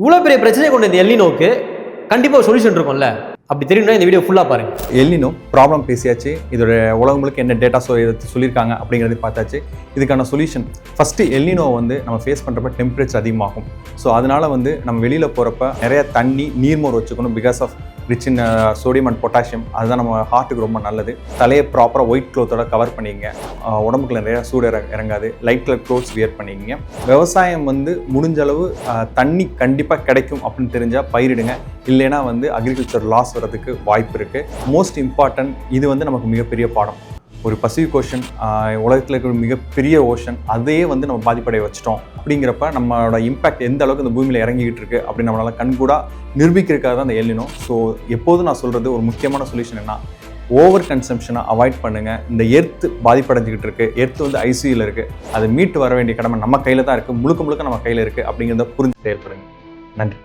இவ்வளோ பெரிய பிரச்சனை கொண்ட இந்த எல்னினோக்கு கண்டிப்பாக ஒரு சொல்யூஷன் இருக்கும்ல. அப்படி தெரியும்னா இந்த வீடியோ ஃபுல்லாக பாருங்க. எல்னினோ ப்ராப்ளம் பேசியாச்சு, இதோட உலகம் முழுக்க என்ன டேட்டா சொல்லியிருக்காங்க அப்படிங்கிறது பார்த்தாச்சு. இதுக்கான சொல்யூஷன் ஃபஸ்ட்டு எல்னினோ நம்ம ஃபேஸ் பண்ணுறப்ப டெம்பரேச்சர் அதிகமாகும். ஸோ அதனால நம்ம வெளியில் போகிறப்ப நிறைய தண்ணி நீர்மோர் வச்சுக்கணும். Because of rich in sodium and potassium. அதுதான் நம்ம ஹார்ட்டுக்கு ரொம்ப நல்லது. தலையை ப்ராப்பராக ஒயிட் க்ளோத்தோட கவர் பண்ணிங்க. உடம்புக்குள்ள நிறைய சூடு இறங்காது. லைட் கலர் க்ளோத்ஸ் வியர் பண்ணிக்கிங்க. விவசாயம் முடிஞ்ச அளவு தண்ணி கண்டிப்பாக கிடைக்கும் அப்படின்னு தெரிஞ்சால் பயிரிடுங்க. இல்லைன்னா அக்ரிகல்ச்சர் லாஸ் வரதுக்கு வாய்ப்பு இருக்குது. மோஸ்ட் இம்பார்ட்டன்ட் இது நமக்கு மிகப்பெரிய பாடம். ஒரு பசிபிக் ஓஷன் உலகத்தில் இருக்கிற மிகப்பெரிய ஓஷன், அதையே நம்ம பாதிப்படைய வச்சிட்டோம். அப்படிங்கிறப்ப நம்மளோட இம்பாக்ட் எந்த அளவுக்கு இந்த பூமியில் இறங்கிக்கிட்டு இருக்கு அப்படின்னு நம்மளால் கண்கூடா நிரூபிக்கிறதுக்காக தான் அந்த எல்னினோ. ஸோ எப்போதும் நான் சொல்கிறது ஒரு முக்கியமான சொல்யூஷன் என்ன, ஓவர் கன்சம்ஷனை அவாய்ட் பண்ணுங்கள். இந்த எர்த்து பாதிப்படைஞ்சிக்கிட்டு இருக்குது. எர்த்து ஐசியூவில் இருக்குது. அதை மீட்டு வர வேண்டிய கடமை நம்ம கையில் தான் இருக்குது. முழுக்க நம்ம கையில் இருக்குது அப்படிங்கிறத புரிஞ்சு செயல்படுங்க. நன்றி.